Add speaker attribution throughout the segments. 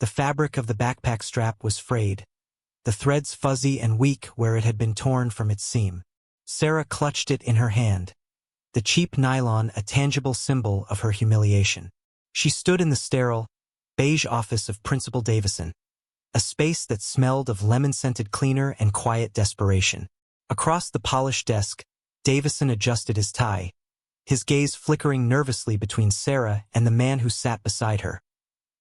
Speaker 1: The fabric of the backpack strap was frayed, the threads fuzzy and weak where it had been torn from its seam. Sarah clutched it in her hand, the cheap nylon a tangible symbol of her humiliation. She stood in the sterile, beige office of Principal Davison, a space that smelled of lemon-scented cleaner and quiet desperation. Across the polished desk, Davison adjusted his tie, his gaze flickering nervously between Sarah and the man who sat beside her,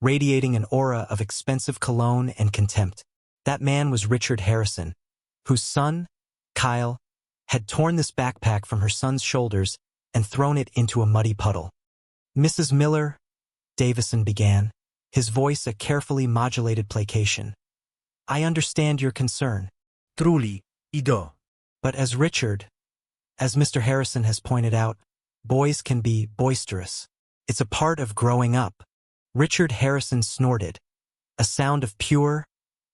Speaker 1: radiating an aura of expensive cologne and contempt. That man was Richard Harrison, whose son, Kyle, had torn this backpack from her son's shoulders and thrown it into a muddy puddle. "Mrs. Miller," Davison began, his voice a carefully modulated placation. "I understand your concern."
Speaker 2: Truly, I do.
Speaker 1: But as Mr. Harrison has pointed out, boys can be boisterous. It's a part of growing up. Richard Harrison snorted, a sound of pure,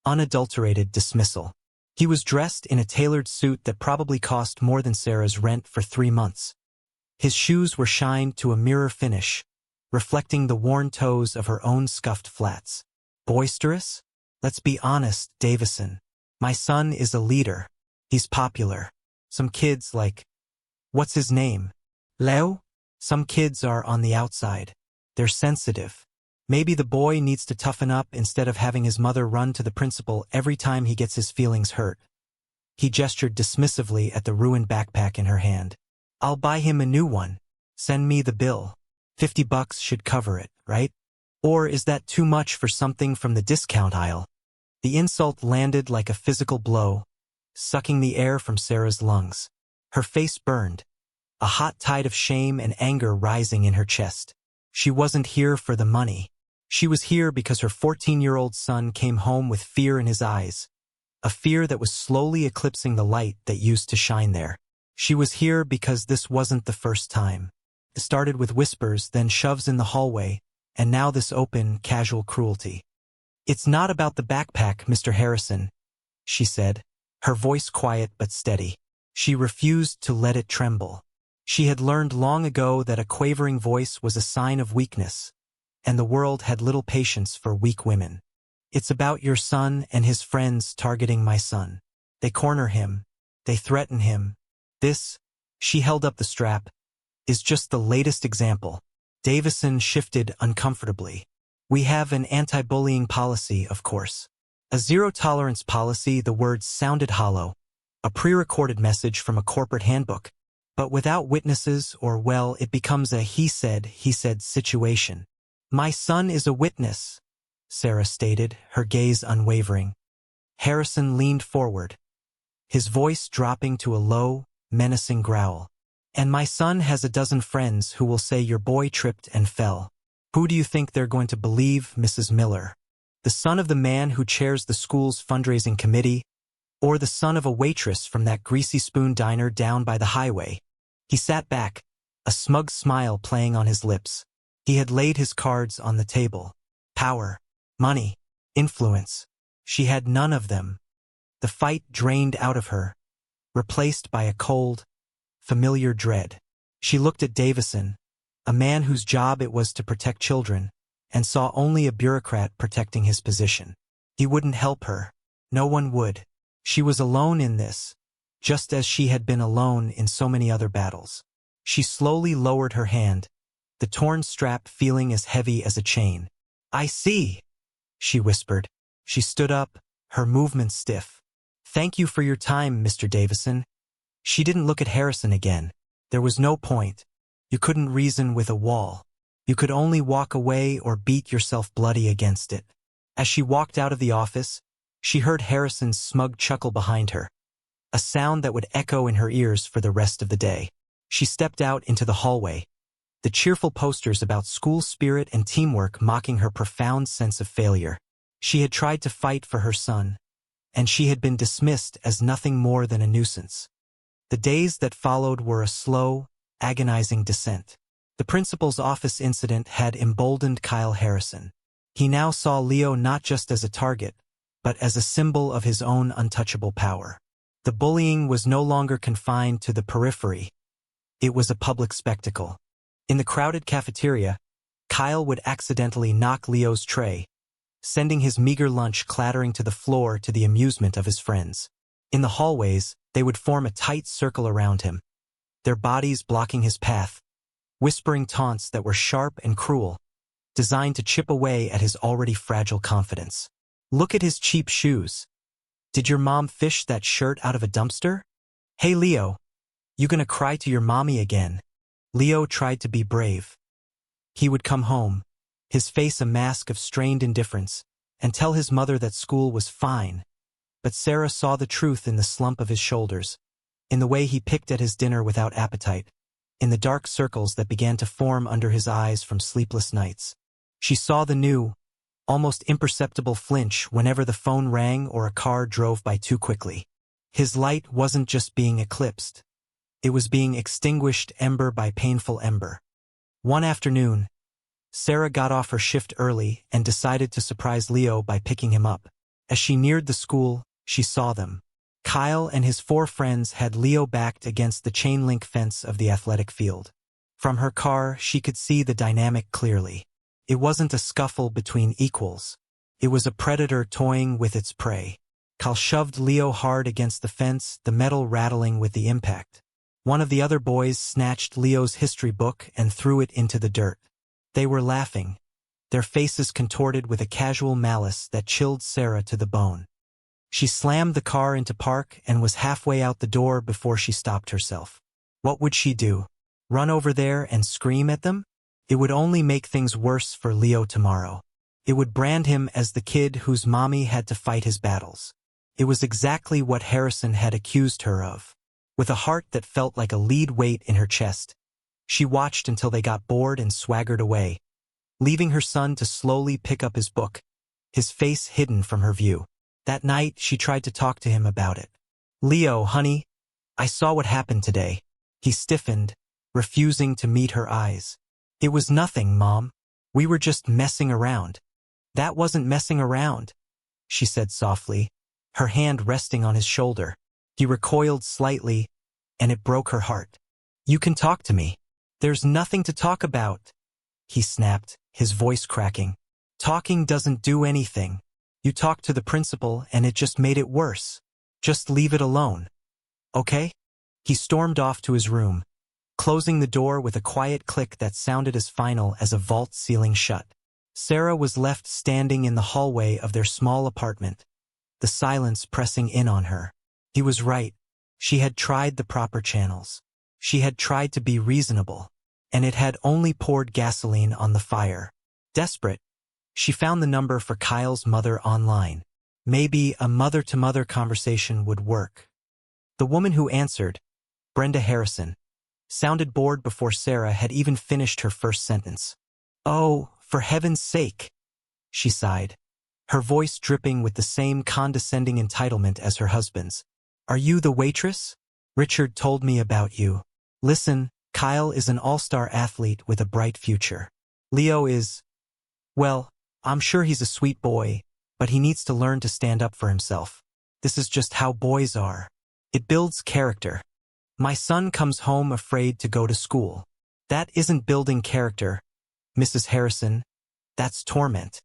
Speaker 1: unadulterated dismissal. He was dressed in a tailored suit that probably cost more than Sarah's rent for 3 months. His shoes were shined to a mirror finish, reflecting the worn toes of her own scuffed flats. Boisterous? Let's be honest, Davison. My son is a leader. He's popular. Some kids like, what's his name? Leo? Some kids are on the outside. They're sensitive. Maybe the boy needs to toughen up instead of having his mother run to the principal every time he gets his feelings hurt. He gestured dismissively at the ruined backpack in her hand. I'll buy him a new one. Send me the bill. $50 should cover it, right? Or is that too much for something from the discount aisle? The insult landed like a physical blow, sucking the air from Sarah's lungs. Her face burned, a hot tide of shame and anger rising in her chest. She wasn't here for the money. She was here because her 14-year-old son came home with fear in his eyes, a fear that was slowly eclipsing the light that used to shine there. She was here because this wasn't the first time. It started with whispers, then shoves in the hallway, and now this open, casual cruelty. It's not about the backpack, Mr. Harrison, she said, her voice quiet but steady. She refused to let it tremble. She had learned long ago that a quavering voice was a sign of weakness, and the world had little patience for weak women. It's about your son and his friends targeting my son. They corner him. They threaten him. This, she held up the strap, is just the latest example. Davison shifted uncomfortably. We have an anti-bullying policy, of course. A zero-tolerance policy, the words sounded hollow, a pre-recorded message from a corporate handbook. But without witnesses, or well, it becomes a he said situation. My son is a witness, Sarah stated, her gaze unwavering. Harrison leaned forward, his voice dropping to a low, menacing growl. And my son has a dozen friends who will say your boy tripped and fell. Who do you think they're going to believe, Mrs. Miller? The son of the man who chairs the school's fundraising committee, or the son of a waitress from that greasy spoon diner down by the highway? He sat back, a smug smile playing on his lips. He had laid his cards on the table. Power, money, influence. She had none of them. The fight drained out of her, replaced by a cold, familiar dread. She looked at Davison, a man whose job it was to protect children, and saw only a bureaucrat protecting his position. He wouldn't help her. No one would. She was alone in this, just as she had been alone in so many other battles. She slowly lowered her hand, the torn strap feeling as heavy as a chain. I see, she whispered. She stood up, her movements stiff. Thank you for your time, Mr. Davison. She didn't look at Harrison again. There was no point. You couldn't reason with a wall. You could only walk away or beat yourself bloody against it. As she walked out of the office, she heard Harrison's smug chuckle behind her, a sound that would echo in her ears for the rest of the day. She stepped out into the hallway, the cheerful posters about school spirit and teamwork mocking her profound sense of failure. She had tried to fight for her son, and she had been dismissed as nothing more than a nuisance. The days that followed were a slow, agonizing descent. The principal's office incident had emboldened Kyle Harrison. He now saw Leo not just as a target, but as a symbol of his own untouchable power. The bullying was no longer confined to the periphery. It was a public spectacle. In the crowded cafeteria, Kyle would accidentally knock Leo's tray, sending his meager lunch clattering to the floor to the amusement of his friends. In the hallways, they would form a tight circle around him, their bodies blocking his path, whispering taunts that were sharp and cruel, designed to chip away at his already fragile confidence. Look at his cheap shoes. Did your mom fish that shirt out of a dumpster? Hey Leo, you gonna cry to your mommy again? Leo tried to be brave. He would come home, his face a mask of strained indifference, and tell his mother that school was fine. But Sarah saw the truth in the slump of his shoulders, in the way he picked at his dinner without appetite, in the dark circles that began to form under his eyes from sleepless nights. She saw the new, almost imperceptible flinch whenever the phone rang or a car drove by too quickly. His light wasn't just being eclipsed. It was being extinguished ember by painful ember. One afternoon, Sarah got off her shift early and decided to surprise Leo by picking him up. As she neared the school, she saw them. Kyle and his 4 friends had Leo backed against the chain-link fence of the athletic field. From her car, she could see the dynamic clearly. It wasn't a scuffle between equals. It was a predator toying with its prey. Kyle shoved Leo hard against the fence, the metal rattling with the impact. One of the other boys snatched Leo's history book and threw it into the dirt. They were laughing, their faces contorted with a casual malice that chilled Sarah to the bone. She slammed the car into park and was halfway out the door before she stopped herself. What would she do? Run over there and scream at them? It would only make things worse for Leo tomorrow. It would brand him as the kid whose mommy had to fight his battles. It was exactly what Harrison had accused her of. With a heart that felt like a lead weight in her chest, she watched until they got bored and swaggered away, leaving her son to slowly pick up his book, his face hidden from her view. That night, she tried to talk to him about it. Leo, honey, I saw what happened today. He stiffened, refusing to meet her eyes. It was nothing, Mom. We were just messing around. That wasn't messing around, she said softly, her hand resting on his shoulder. He recoiled slightly, and it broke her heart. You can talk to me. There's nothing to talk about, he snapped, his voice cracking. Talking doesn't do anything. You talked to the principal and it just made it worse. Just leave it alone. Okay? He stormed off to his room, closing the door with a quiet click that sounded as final as a vault ceiling shut. Sarah was left standing in the hallway of their small apartment, the silence pressing in on her. He was right. She had tried the proper channels. She had tried to be reasonable, and it had only poured gasoline on the fire. Desperate, she found the number for Kyle's mother online. Maybe a mother-to-mother conversation would work. The woman who answered, Brenda Harrison, sounded bored before Sarah had even finished her first sentence. Oh, for heaven's sake, she sighed, her voice dripping with the same condescending entitlement as her husband's. Are you the waitress? Richard told me about you. Listen, Kyle is an all-star athlete with a bright future. Leo is, well, I'm sure he's a sweet boy, but he needs to learn to stand up for himself. This is just how boys are. It builds character. My son comes home afraid to go to school. That isn't building character, Mrs. Harrison. That's torment.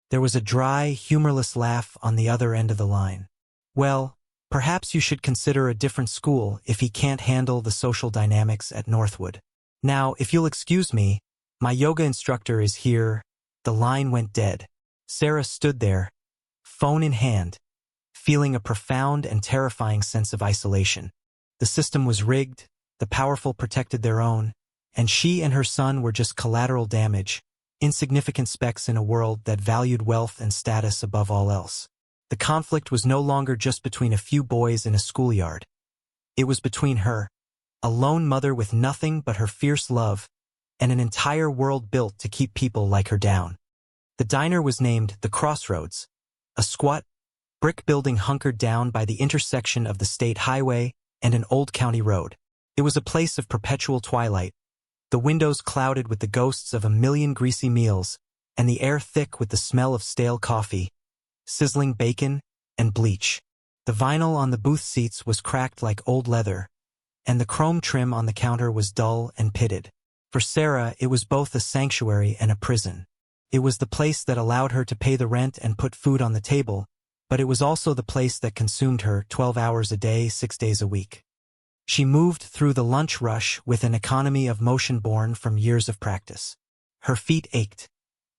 Speaker 1: There was a dry, humorless laugh on the other end of the line. Well, perhaps you should consider a different school if he can't handle the social dynamics at Northwood. Now, if you'll excuse me, my yoga instructor is here. The line went dead. Sarah stood there, phone in hand, feeling a profound and terrifying sense of isolation. The system was rigged, the powerful protected their own, and she and her son were just collateral damage, insignificant specks in a world that valued wealth and status above all else. The conflict was no longer just between a few boys in a schoolyard. It was between her, a lone mother with nothing but her fierce love, and an entire world built to keep people like her down. The diner was named The Crossroads, a squat, brick building hunkered down by the intersection of the state highway and an old county road. It was a place of perpetual twilight, the windows clouded with the ghosts of a million greasy meals, and the air thick with the smell of stale coffee, sizzling bacon, and bleach. The vinyl on the booth seats was cracked like old leather, and the chrome trim on the counter was dull and pitted. For Sarah, it was both a sanctuary and a prison. It was the place that allowed her to pay the rent and put food on the table, but it was also the place that consumed her 12 hours a day, 6 days a week. She moved through the lunch rush with an economy of motion born from years of practice. Her feet ached,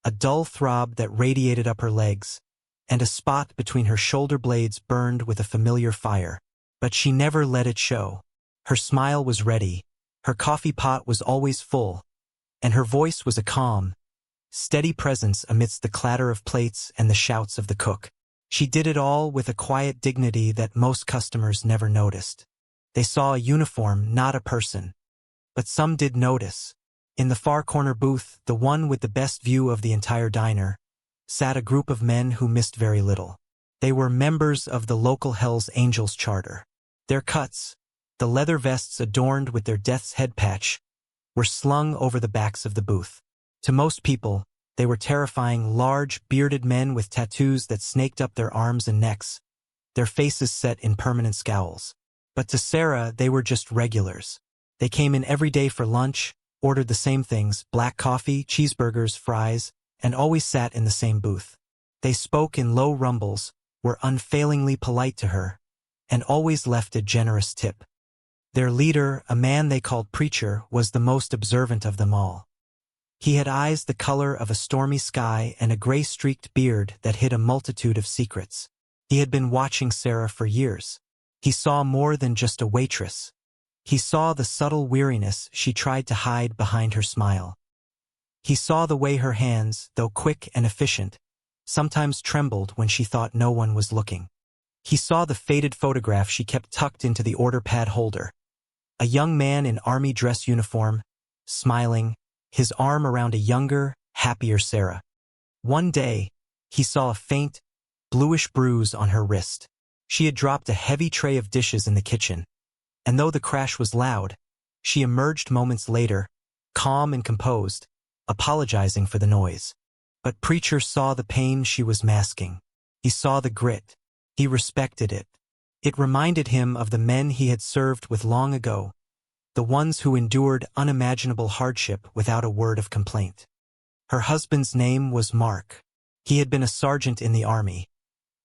Speaker 1: a dull throb that radiated up her legs, and a spot between her shoulder blades burned with a familiar fire. But she never let it show. Her smile was ready, her coffee pot was always full, and her voice was a calm, steady presence amidst the clatter of plates and the shouts of the cook. She did it all with a quiet dignity that most customers never noticed. They saw a uniform, not a person. But some did notice. In the far corner booth, the one with the best view of the entire diner, sat a group of men who missed very little. They were members of the local Hells Angels charter. Their cuts, the leather vests adorned with their death's head patch, were slung over the backs of the booth. To most people, they were terrifying, large, bearded men with tattoos that snaked up their arms and necks, their faces set in permanent scowls. But to Sarah, they were just regulars. They came in every day for lunch, ordered the same things, black coffee, cheeseburgers, fries, and always sat in the same booth. They spoke in low rumbles, were unfailingly polite to her, and always left a generous tip. Their leader, a man they called Preacher, was the most observant of them all. He had eyes the color of a stormy sky and a gray-streaked beard that hid a multitude of secrets. He had been watching Sarah for years. He saw more than just a waitress. He saw the subtle weariness she tried to hide behind her smile. He saw the way her hands, though quick and efficient, sometimes trembled when she thought no one was looking. He saw the faded photograph she kept tucked into the order pad holder. A young man in army dress uniform, smiling, his arm around a younger, happier Sarah. One day, he saw a faint, bluish bruise on her wrist. She had dropped a heavy tray of dishes in the kitchen, and though the crash was loud, she emerged moments later, calm and composed, apologizing for the noise. But Preacher saw the pain she was masking. He saw the grit. He respected it. It reminded him of the men he had served with long ago, the ones who endured unimaginable hardship without a word of complaint. Her husband's name was Mark. He had been a sergeant in the army,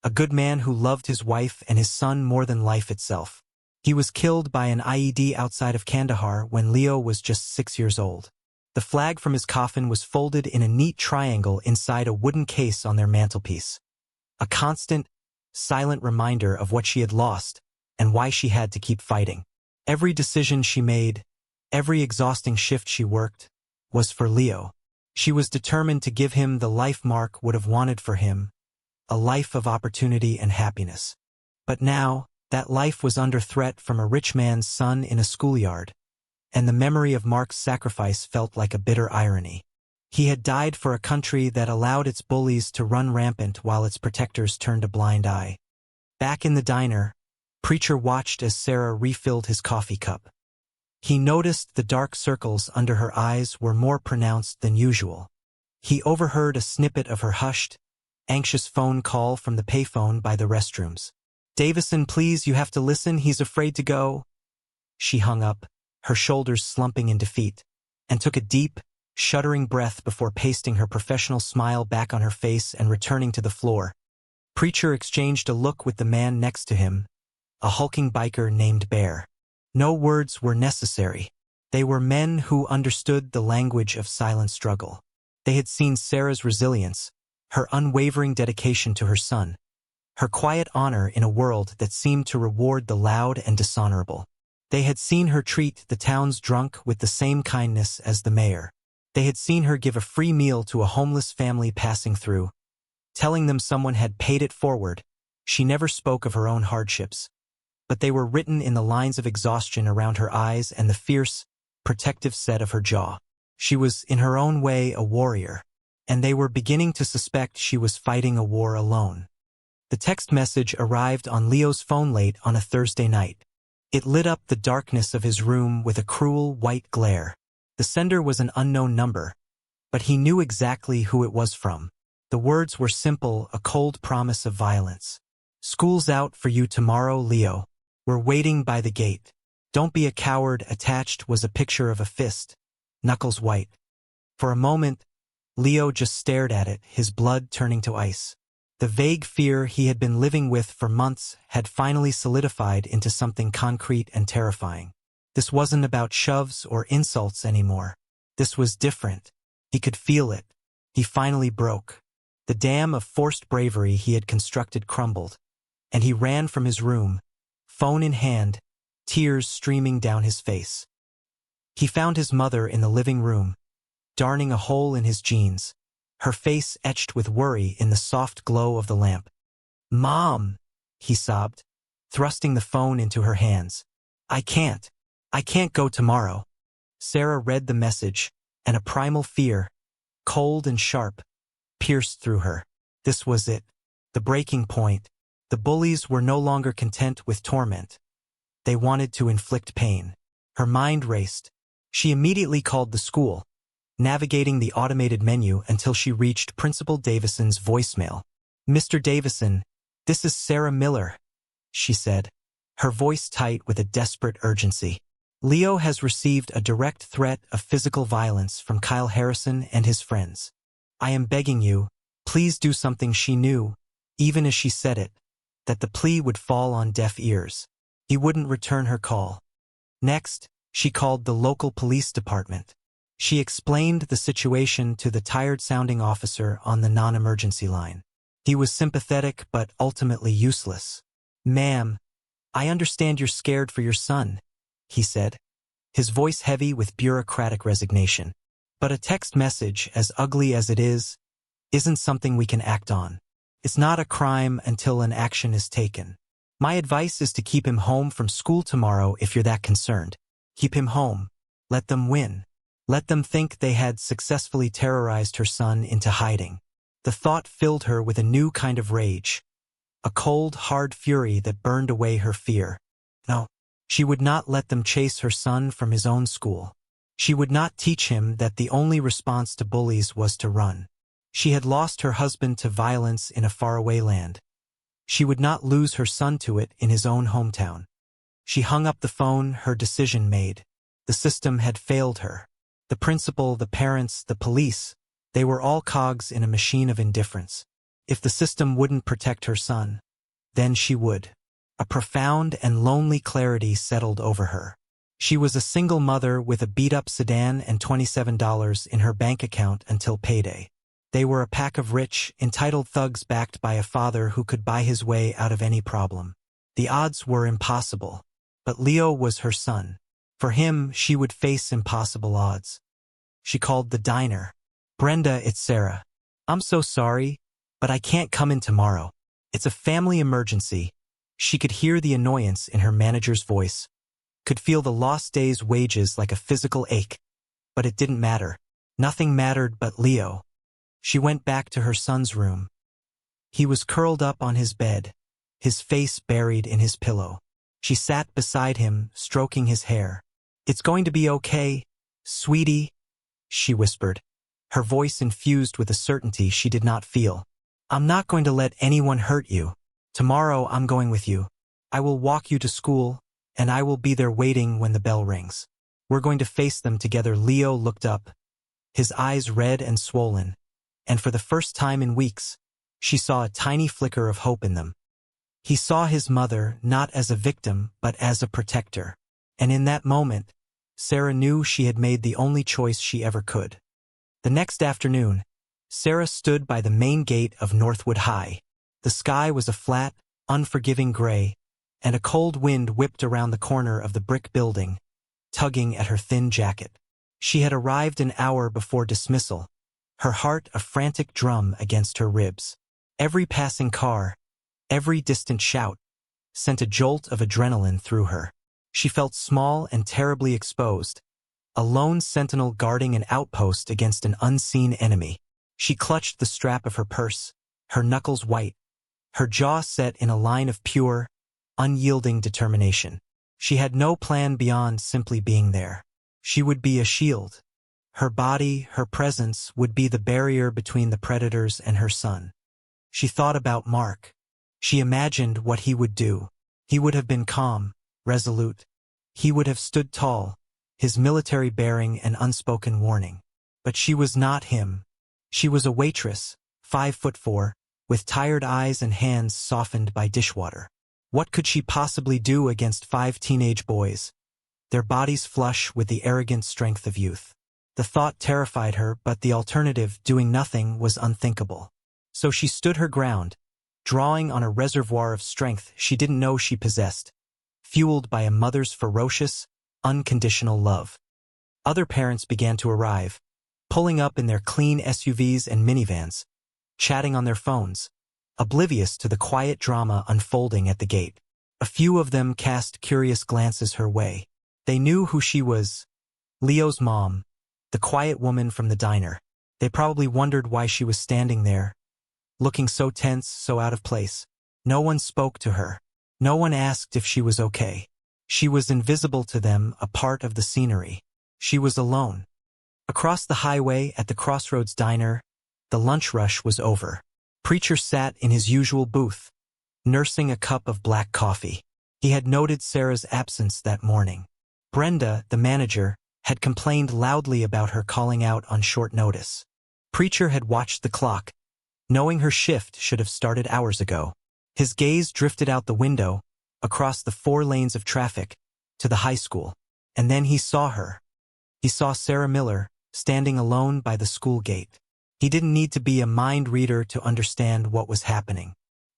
Speaker 1: a good man who loved his wife and his son more than life itself. He was killed by an IED outside of Kandahar when Leo was just 6 years old. The flag from his coffin was folded in a neat triangle inside a wooden case on their mantelpiece. A constant, silent reminder of what she had lost and why she had to keep fighting. Every decision she made, every exhausting shift she worked, was for Leo. She was determined to give him the life Mark would have wanted for him, a life of opportunity and happiness. But now, that life was under threat from a rich man's son in a schoolyard, and the memory of Mark's sacrifice felt like a bitter irony. He had died for a country that allowed its bullies to run rampant while its protectors turned a blind eye. Back in the diner, Preacher watched as Sarah refilled his coffee cup. He noticed the dark circles under her eyes were more pronounced than usual. He overheard a snippet of her hushed, anxious phone call from the payphone by the restrooms. "Davison, please, you have to listen, he's afraid to go." She hung up, her shoulders slumping in defeat, and took a deep, shuddering breath before pasting her professional smile back on her face and returning to the floor. Preacher exchanged a look with the man next to him, a hulking biker named Bear. No words were necessary. They were men who understood the language of silent struggle. They had seen Sarah's resilience, her unwavering dedication to her son, her quiet honor in a world that seemed to reward the loud and dishonorable. They had seen her treat the town's drunk with the same kindness as the mayor. They had seen her give a free meal to a homeless family passing through, telling them someone had paid it forward. She never spoke of her own hardships, but they were written in the lines of exhaustion around her eyes and the fierce, protective set of her jaw. She was, in her own way, a warrior, and they were beginning to suspect she was fighting a war alone. The text message arrived on Leo's phone late on a Thursday night. It lit up the darkness of his room with a cruel white glare. The sender was an unknown number, but he knew exactly who it was from. The words were simple, a cold promise of violence. "School's out for you tomorrow, Leo. We're waiting by the gate. Don't be a coward." Attached was a picture of a fist, knuckles white. For a moment, Leo just stared at it, his blood turning to ice. The vague fear he had been living with for months had finally solidified into something concrete and terrifying. This wasn't about shoves or insults anymore. This was different. He could feel it. He finally broke. The dam of forced bravery he had constructed crumbled, and he ran from his room, phone in hand, tears streaming down his face. He found his mother in the living room, darning a hole in his jeans, her face etched with worry in the soft glow of the lamp. "Mom," he sobbed, thrusting the phone into her hands. I can't go tomorrow." Sarah read the message, and a primal fear, cold and sharp, pierced through her. This was it, the breaking point. The bullies were no longer content with torment. They wanted to inflict pain. Her mind raced. She immediately called the school, navigating the automated menu until she reached Principal Davison's voicemail. "Mr. Davison, this is Sarah Miller," she said, her voice tight with a desperate urgency. "Leo has received a direct threat of physical violence from Kyle Harrison and his friends. I am begging you, please do something." She knew, even as she said it, that the plea would fall on deaf ears. He wouldn't return her call. Next, she called the local police department. She explained the situation to the tired-sounding officer on the non-emergency line. He was sympathetic but ultimately useless. "Ma'am, I understand you're scared for your son," he said, his voice heavy with bureaucratic resignation. "But a text message, as ugly as it is, isn't something we can act on. It's not a crime until an action is taken. My advice is to keep him home from school tomorrow if you're that concerned. Keep him home. Let them win. Let them think they had successfully terrorized her son into hiding." The thought filled her with a new kind of rage, a cold, hard fury that burned away her fear. No, she would not let them chase her son from his own school. She would not teach him that the only response to bullies was to run. She had lost her husband to violence in a faraway land. She would not lose her son to it in his own hometown. She hung up the phone, her decision made. The system had failed her. The principal, the parents, the police, they were all cogs in a machine of indifference. If the system wouldn't protect her son, then she would. A profound and lonely clarity settled over her. She was a single mother with a beat-up sedan and $27 in her bank account until payday. They were a pack of rich, entitled thugs backed by a father who could buy his way out of any problem. The odds were impossible, but Leo was her son. For him, she would face impossible odds. She called the diner. "Brenda, it's Sarah. I'm so sorry, but I can't come in tomorrow. It's a family emergency." She could hear the annoyance in her manager's voice, could feel the lost day's wages like a physical ache. But it didn't matter. Nothing mattered but Leo. She went back to her son's room. He was curled up on his bed, his face buried in his pillow. She sat beside him, stroking his hair. "It's going to be okay, sweetie," she whispered, her voice infused with a certainty she did not feel. "I'm not going to let anyone hurt you. Tomorrow I'm going with you. I will walk you to school, and I will be there waiting when the bell rings. We're going to face them together." Leo looked up, his eyes red and swollen, and for the first time in weeks, she saw a tiny flicker of hope in them. He saw his mother not as a victim but as a protector, and in that moment, Sarah knew she had made the only choice she ever could. The next afternoon, Sarah stood by the main gate of Northwood High. The sky was a flat, unforgiving gray, and a cold wind whipped around the corner of the brick building, tugging at her thin jacket. She had arrived an hour before dismissal, her heart a frantic drum against her ribs. Every passing car, every distant shout, sent a jolt of adrenaline through her. She felt small and terribly exposed, a lone sentinel guarding an outpost against an unseen enemy. She clutched the strap of her purse, her knuckles white, her jaw set in a line of pure, unyielding determination. She had no plan beyond simply being there. She would be a shield. Her body, her presence, would be the barrier between the predators and her son. She thought about Mark. She imagined what he would do. He would have been calm, resolute. He would have stood tall, his military bearing an unspoken warning. But she was not him. She was a waitress, 5'4", with tired eyes and hands softened by dishwater. What could she possibly do against 5 teenage boys, their bodies flush with the arrogant strength of youth? The thought terrified her, but the alternative, doing nothing, was unthinkable. So she stood her ground, drawing on a reservoir of strength she didn't know she possessed, fueled by a mother's ferocious, unconditional love. Other parents began to arrive, pulling up in their clean SUVs and minivans, chatting on their phones, oblivious to the quiet drama unfolding at the gate. A few of them cast curious glances her way. They knew who she was: Leo's mom, the quiet woman from the diner. They probably wondered why she was standing there, looking so tense, so out of place. No one spoke to her. No one asked if she was okay. She was invisible to them, a part of the scenery. She was alone. Across the highway at the Crossroads Diner, the lunch rush was over. Preacher sat in his usual booth, nursing a cup of black coffee. He had noted Sarah's absence that morning. Brenda, the manager, had complained loudly about her calling out on short notice. Preacher had watched the clock, knowing her shift should have started hours ago. His gaze drifted out the window, across the 4 lanes of traffic, to the high school. And then he saw her. He saw Sarah Miller, standing alone by the school gate. He didn't need to be a mind reader to understand what was happening.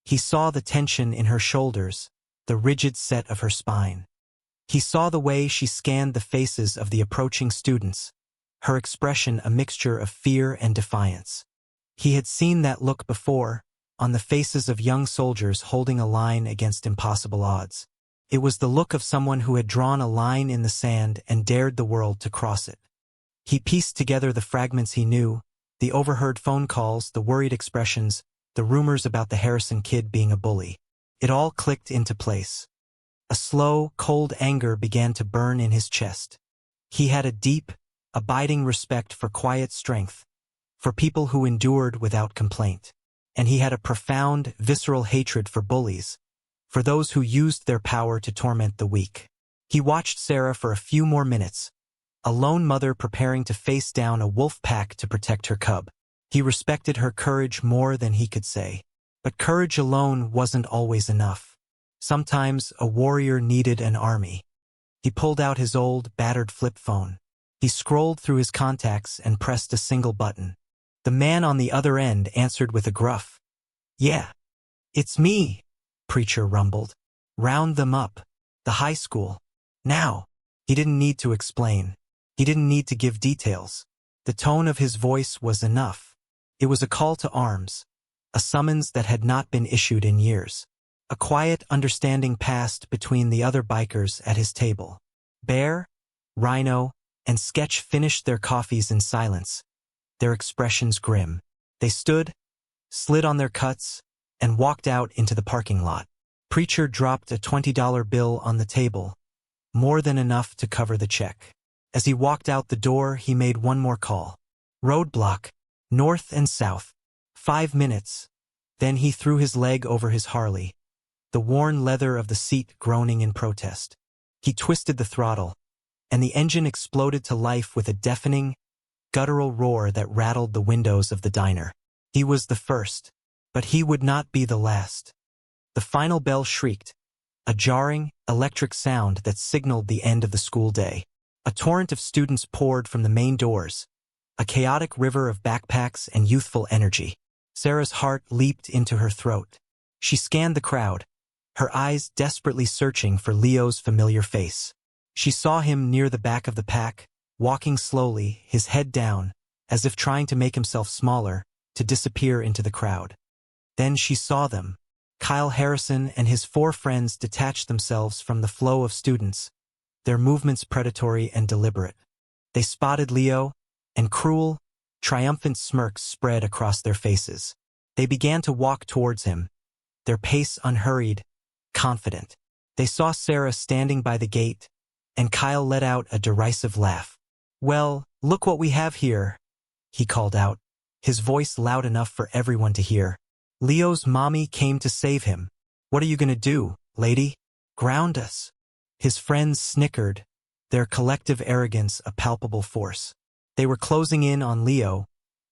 Speaker 1: He saw the tension in her shoulders, the rigid set of her spine. He saw the way she scanned the faces of the approaching students, her expression a mixture of fear and defiance. He had seen that look before, on the faces of young soldiers holding a line against impossible odds. It was the look of someone who had drawn a line in the sand and dared the world to cross it. He pieced together the fragments he knew, the overheard phone calls, the worried expressions, the rumors about the Harrison kid being a bully. It all clicked into place. A slow, cold anger began to burn in his chest. He had a deep, abiding respect for quiet strength, for people who endured without complaint. And he had a profound, visceral hatred for bullies, for those who used their power to torment the weak. He watched Sarah for a few more minutes, a lone mother preparing to face down a wolf pack to protect her cub. He respected her courage more than he could say. But courage alone wasn't always enough. Sometimes a warrior needed an army. He pulled out his old, battered flip phone. He scrolled through his contacts and pressed a single button. The man on the other end answered with a gruff, "Yeah, it's me," Preacher rumbled. "Round them up. The high school. Now." He didn't need to explain. He didn't need to give details. The tone of his voice was enough. It was a call to arms, a summons that had not been issued in years. A quiet understanding passed between the other bikers at his table. Bear, Rhino, and Sketch finished their coffees in silence, their expressions grim. They stood, slid on their cuts, and walked out into the parking lot. Preacher dropped a $20 bill on the table, more than enough to cover the check. As he walked out the door, he made one more call. Roadblock, north and south. 5 minutes. Then he threw his leg over his Harley, the worn leather of the seat groaning in protest. He twisted the throttle, and the engine exploded to life with a deafening, guttural roar that rattled the windows of the diner. He was the first, but he would not be the last. The final bell shrieked, a jarring, electric sound that signaled the end of the school day. A torrent of students poured from the main doors, a chaotic river of backpacks and youthful energy. Sarah's heart leaped into her throat. She scanned the crowd, her eyes desperately searching for Leo's familiar face. She saw him near the back of the pack, walking slowly, his head down, as if trying to make himself smaller, to disappear into the crowd. Then she saw them. Kyle Harrison and his 4 friends detached themselves from the flow of students, their movements predatory and deliberate. They spotted Leo, and cruel, triumphant smirks spread across their faces. They began to walk towards him, their pace unhurried, confident. They saw Sarah standing by the gate, and Kyle let out a derisive laugh. "Well, look what we have here," he called out, his voice loud enough for everyone to hear. "Leo's mommy came to save him. What are you gonna do, lady? Ground us?" His friends snickered, their collective arrogance a palpable force. They were closing in on Leo,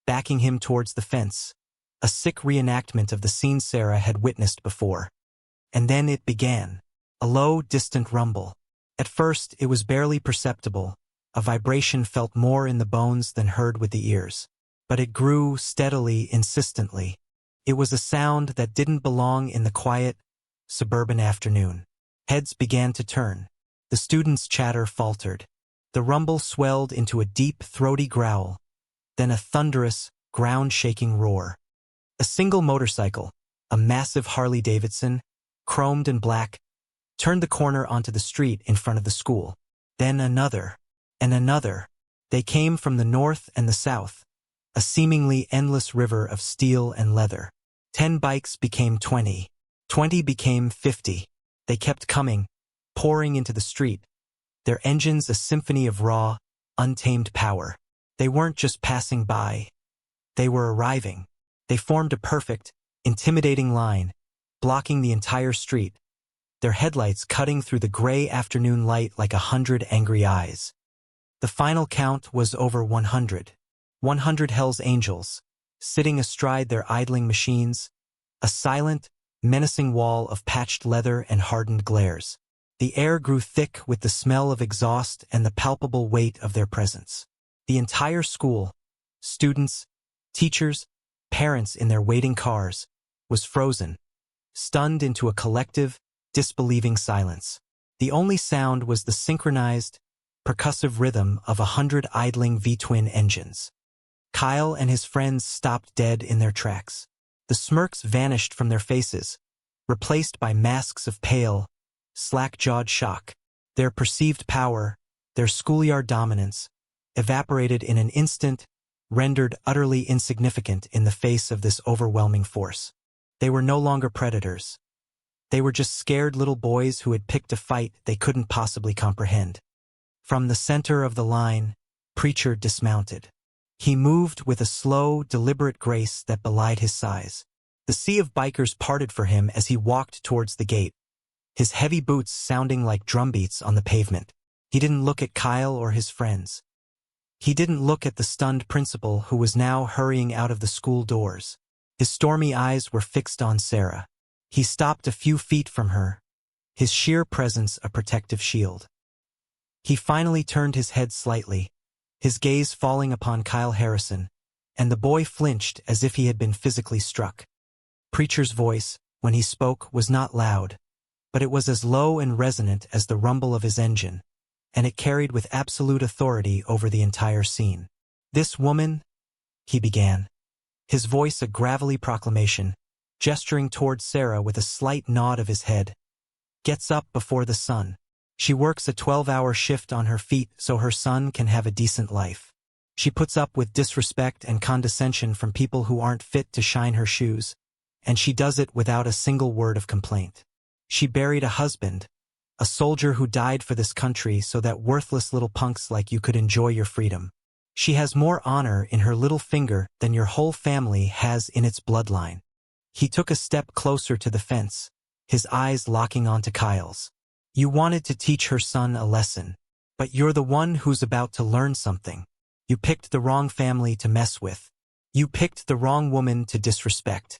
Speaker 1: backing him towards the fence, a sick reenactment of the scene Sarah had witnessed before. And then it began. A low, distant rumble. At first, it was barely perceptible. A vibration felt more in the bones than heard with the ears. But it grew steadily, insistently. It was a sound that didn't belong in the quiet, suburban afternoon. Heads began to turn. The students' chatter faltered. The rumble swelled into a deep, throaty growl, then a thunderous, ground-shaking roar. A single motorcycle, a massive Harley-Davidson, chromed and black, turned the corner onto the street in front of the school. Then another, and another. They came from the north and the south, a seemingly endless river of steel and leather. 10 bikes became 20. 20 became 50. They kept coming, pouring into the street, their engines a symphony of raw, untamed power. They weren't just passing by. They were arriving. They formed a perfect, intimidating line, blocking the entire street, their headlights cutting through the gray afternoon light like 100 angry eyes. The final count was over 100. 100 Hell's Angels, sitting astride their idling machines, a silent, menacing wall of patched leather and hardened glares. The air grew thick with the smell of exhaust and the palpable weight of their presence. The entire school, students, teachers, parents in their waiting cars, was frozen, stunned into a collective, disbelieving silence. The only sound was the synchronized, percussive rhythm of 100 idling V-twin engines. Kyle and his friends stopped dead in their tracks. The smirks vanished from their faces, replaced by masks of pale, slack-jawed shock. Their perceived power, their schoolyard dominance, evaporated in an instant, rendered utterly insignificant in the face of this overwhelming force. They were no longer predators. They were just scared little boys who had picked a fight they couldn't possibly comprehend. From the center of the line, Preacher dismounted. He moved with a slow, deliberate grace that belied his size. The sea of bikers parted for him as he walked towards the gate, his heavy boots sounding like drumbeats on the pavement. He didn't look at Kyle or his friends. He didn't look at the stunned principal who was now hurrying out of the school doors. His stormy eyes were fixed on Sarah. He stopped a few feet from her, his sheer presence a protective shield. He finally turned his head slightly, his gaze falling upon Kyle Harrison, and the boy flinched as if he had been physically struck. Preacher's voice, when he spoke, was not loud, but it was as low and resonant as the rumble of his engine, and it carried with absolute authority over the entire scene. "This woman," he began, his voice a gravelly proclamation, gesturing towards Sarah with a slight nod of his head, "gets up before the sun. She works a 12-hour shift on her feet so her son can have a decent life. She puts up with disrespect and condescension from people who aren't fit to shine her shoes, and she does it without a single word of complaint. She buried a husband, a soldier who died for this country so that worthless little punks like you could enjoy your freedom. She has more honor in her little finger than your whole family has in its bloodline." He took a step closer to the fence, his eyes locking onto Kyle's. "You wanted to teach her son a lesson, but you're the one who's about to learn something. You picked the wrong family to mess with. You picked the wrong woman to disrespect."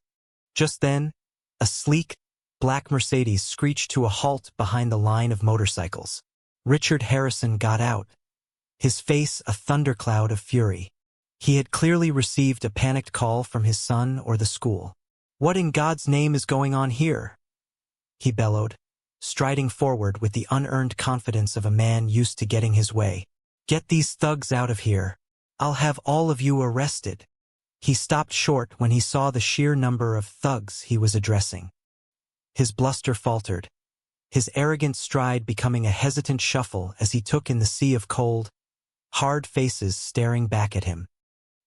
Speaker 1: Just then, a sleek, black Mercedes screeched to a halt behind the line of motorcycles. Richard Harrison got out, his face a thundercloud of fury. He had clearly received a panicked call from his son or the school. "What in God's name is going on here?" he bellowed, striding forward with the unearned confidence of a man used to getting his way. "Get these thugs out of here. I'll have all of you arrested." He stopped short when he saw the sheer number of thugs he was addressing. His bluster faltered, his arrogant stride becoming a hesitant shuffle as he took in the sea of cold, hard faces staring back at him.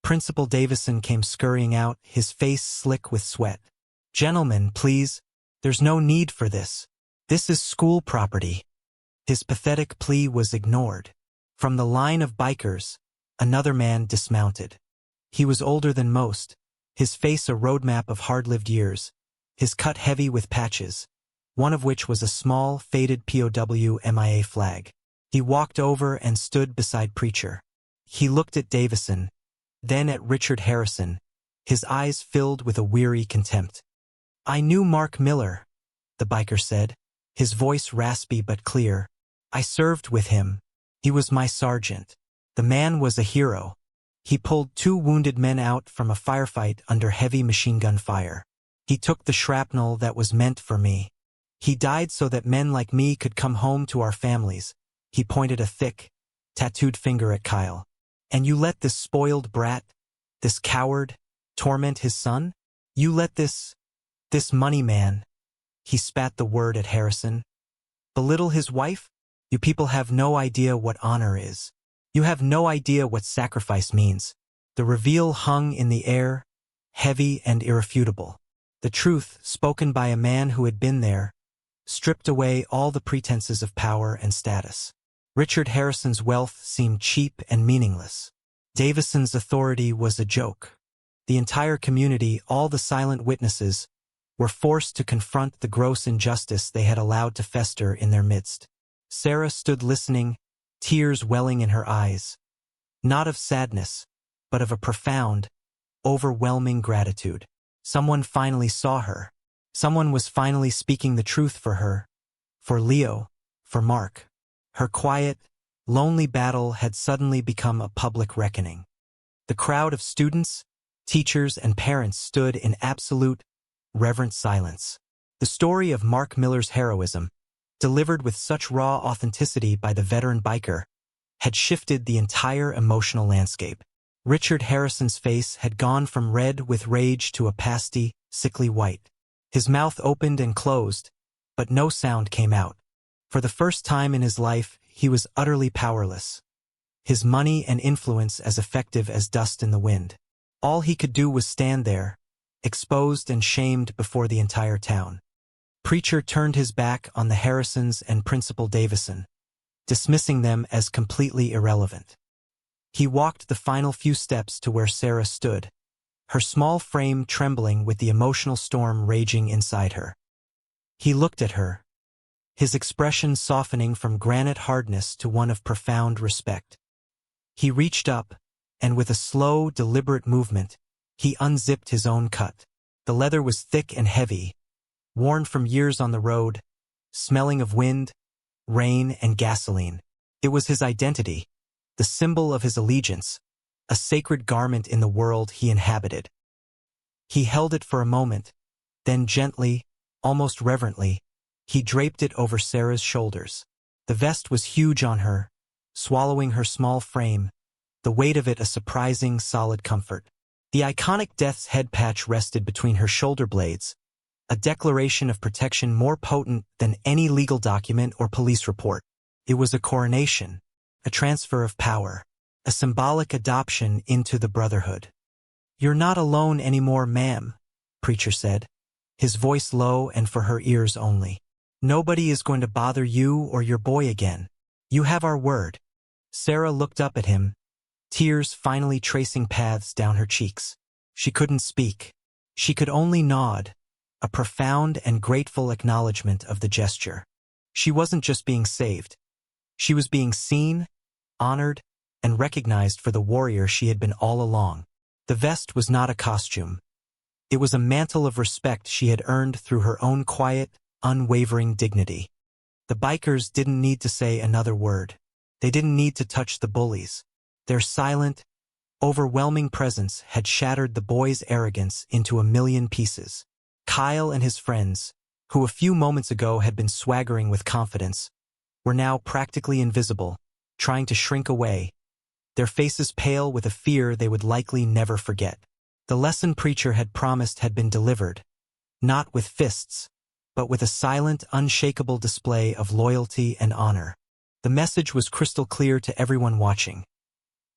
Speaker 1: Principal Davison came scurrying out, his face slick with sweat. "Gentlemen, please, there's no need for this. This is school property." His pathetic plea was ignored. From the line of bikers, another man dismounted. He was older than most, his face a roadmap of hard-lived years, his cut heavy with patches, one of which was a small, faded POW MIA flag. He walked over and stood beside Preacher. He looked at Davison, then at Richard Harrison, his eyes filled with a weary contempt. "I knew Mark Miller," the biker said, his voice raspy but clear. "I served with him. He was my sergeant. The man was a hero. He pulled 2 wounded men out from a firefight under heavy machine gun fire. He took the shrapnel that was meant for me. He died so that men like me could come home to our families." He pointed a thick, tattooed finger at Kyle. "And you let this spoiled brat, this coward, torment his son? You let this money man," he spat the word at Harrison, "belittle his wife? You people have no idea what honor is. You have no idea what sacrifice means." The reveal hung in the air, heavy and irrefutable. The truth, spoken by a man who had been there, stripped away all the pretenses of power and status. Richard Harrison's wealth seemed cheap and meaningless. Davison's authority was a joke. The entire community, all the silent witnesses, were forced to confront the gross injustice they had allowed to fester in their midst. Sarah stood listening, tears welling in her eyes, not of sadness, but of a profound, overwhelming gratitude. Someone finally saw her. Someone was finally speaking the truth for her, for Leo, for Mark. Her quiet, lonely battle had suddenly become a public reckoning. The crowd of students, teachers, and parents stood in absolute, reverent silence. The story of Mark Miller's heroism, delivered with such raw authenticity by the veteran biker, had shifted the entire emotional landscape. Richard Harrison's face had gone from red with rage to a pasty, sickly white. His mouth opened and closed, but no sound came out. For the first time in his life, he was utterly powerless. His money and influence as effective as dust in the wind. All he could do was stand there, exposed and shamed before the entire town. Preacher turned his back on the Harrisons and Principal Davison, dismissing them as completely irrelevant. He walked the final few steps to where Sarah stood, her small frame trembling with the emotional storm raging inside her. He looked at her, his expression softening from granite hardness to one of profound respect. He reached up, and with a slow, deliberate movement, he unzipped his own cut. The leather was thick and heavy, worn from years on the road, smelling of wind, rain, and gasoline. It was his identity, the symbol of his allegiance, a sacred garment in the world he inhabited. He held it for a moment, then gently, almost reverently, he draped it over Sarah's shoulders. The vest was huge on her, swallowing her small frame, the weight of it a surprising, solid comfort. The iconic death's head patch rested between her shoulder blades, a declaration of protection more potent than any legal document or police report. It was a coronation, a transfer of power, a symbolic adoption into the brotherhood. "You're not alone anymore, ma'am," Preacher said, his voice low and for her ears only. "Nobody is going to bother you or your boy again. You have our word." Sarah looked up at him, tears finally tracing paths down her cheeks. She couldn't speak. She could only nod, a profound and grateful acknowledgement of the gesture. She wasn't just being saved. She was being seen, honored, and recognized for the warrior she had been all along. The vest was not a costume. It was a mantle of respect she had earned through her own quiet, unwavering dignity. The bikers didn't need to say another word. They didn't need to touch the bullies. Their silent, overwhelming presence had shattered the boys' arrogance into a million pieces. Kyle and his friends, who a few moments ago had been swaggering with confidence, were now practically invisible, trying to shrink away, their faces pale with a fear they would likely never forget. The lesson Preacher had promised had been delivered, not with fists, but with a silent, unshakable display of loyalty and honor. The message was crystal clear to everyone watching.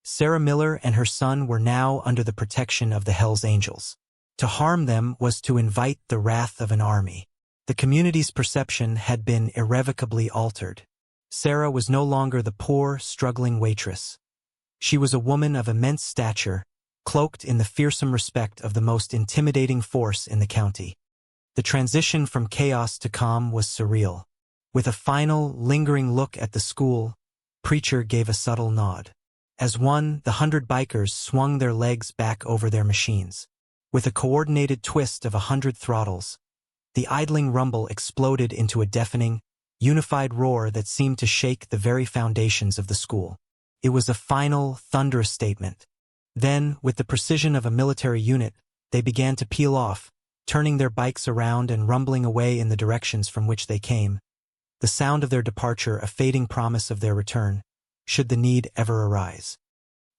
Speaker 1: Sarah Miller and her son were now under the protection of the Hells Angels. To harm them was to invite the wrath of an army. The community's perception had been irrevocably altered. Sarah was no longer the poor, struggling waitress. She was a woman of immense stature, cloaked in the fearsome respect of the most intimidating force in the county. The transition from chaos to calm was surreal. With a final, lingering look at the school, Preacher gave a subtle nod. As one, the 100 bikers swung their legs back over their machines. With a coordinated twist of 100 throttles, the idling rumble exploded into a deafening, unified roar that seemed to shake the very foundations of the school. It was a final, thunderous statement. Then, with the precision of a military unit, they began to peel off, turning their bikes around and rumbling away in the directions from which they came, the sound of their departure a fading promise of their return, should the need ever arise.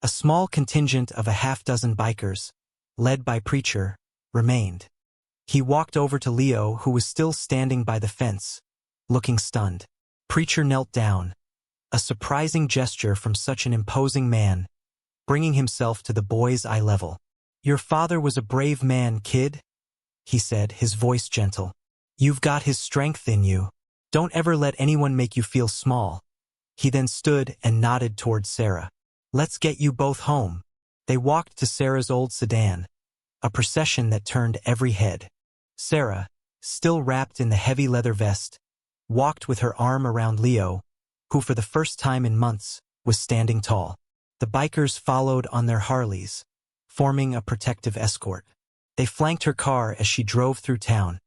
Speaker 1: A small contingent of a half-dozen bikers, led by Preacher, remained. He walked over to Leo, who was still standing by the fence, looking stunned. Preacher knelt down, a surprising gesture from such an imposing man, bringing himself to the boy's eye level. "Your father was a brave man, kid," he said, his voice gentle. "You've got his strength in you. Don't ever let anyone make you feel small." He then stood and nodded towards Sarah. "Let's get you both home." They walked to Sarah's old sedan, a procession that turned every head. Sarah, still wrapped in the heavy leather vest, walked with her arm around Leo, who for the first time in months was standing tall. The bikers followed on their Harleys, forming a protective escort. They flanked her car as she drove through town,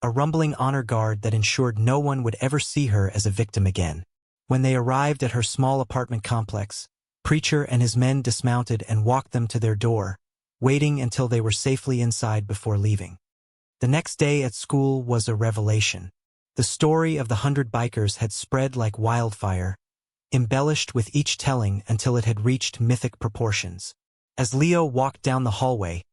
Speaker 1: a rumbling honor guard that ensured no one would ever see her as a victim again. When they arrived at her small apartment complex, Preacher and his men dismounted and walked them to their door, waiting until they were safely inside before leaving. The next day at school was a revelation. The story of the 100 bikers had spread like wildfire, embellished with each telling until it had reached mythic proportions. As Leo walked down the hallway,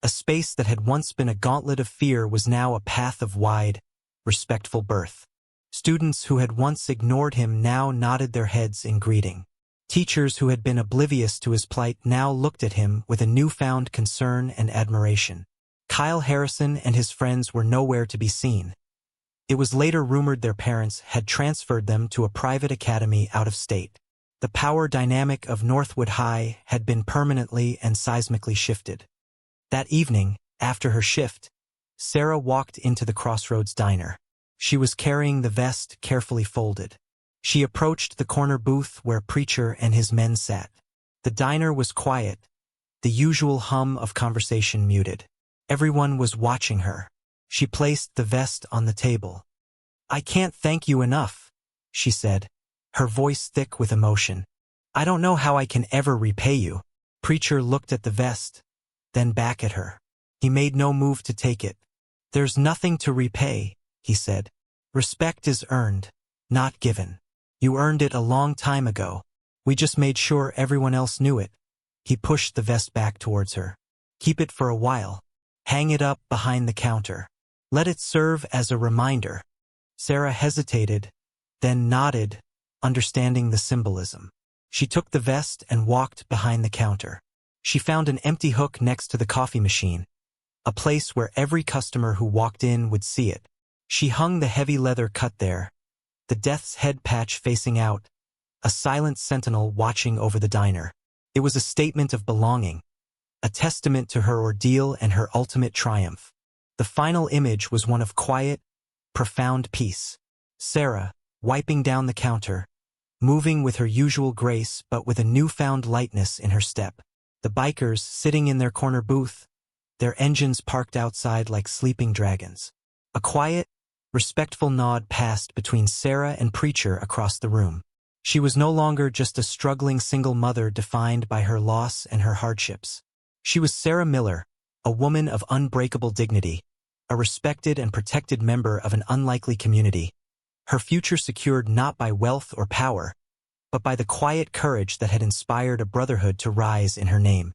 Speaker 1: a space that had once been a gauntlet of fear was now a path of wide, respectful birth. Students who had once ignored him now nodded their heads in greeting. Teachers who had been oblivious to his plight now looked at him with a newfound concern and admiration. Kyle Harrison and his friends were nowhere to be seen. It was later rumored their parents had transferred them to a private academy out of state. The power dynamic of Northwood High had been permanently and seismically shifted. That evening, after her shift, Sarah walked into the Crossroads Diner. She was carrying the vest carefully folded. She approached the corner booth where Preacher and his men sat. The diner was quiet, the usual hum of conversation muted. Everyone was watching her. She placed the vest on the table. "I can't thank you enough," she said, her voice thick with emotion. "I don't know how I can ever repay you." Preacher looked at the vest, then back at her. He made no move to take it. "There's nothing to repay," he said. "Respect is earned, not given. You earned it a long time ago. We just made sure everyone else knew it." He pushed the vest back towards her. "Keep it for a while. Hang it up behind the counter. Let it serve as a reminder." Sarah hesitated, then nodded, understanding the symbolism. She took the vest and walked behind the counter. She found an empty hook next to the coffee machine, a place where every customer who walked in would see it. She hung the heavy leather cut there, the death's head patch facing out, a silent sentinel watching over the diner. It was a statement of belonging, a testament to her ordeal and her ultimate triumph. The final image was one of quiet, profound peace. Sarah, wiping down the counter, moving with her usual grace but with a newfound lightness in her step. The bikers sitting in their corner booth, their engines parked outside like sleeping dragons. A quiet, respectful nod passed between Sarah and Preacher across the room. She was no longer just a struggling single mother defined by her loss and her hardships. She was Sarah Miller, a woman of unbreakable dignity, a respected and protected member of an unlikely community. Her future secured not by wealth or power, but by the quiet courage that had inspired a brotherhood to rise in her name.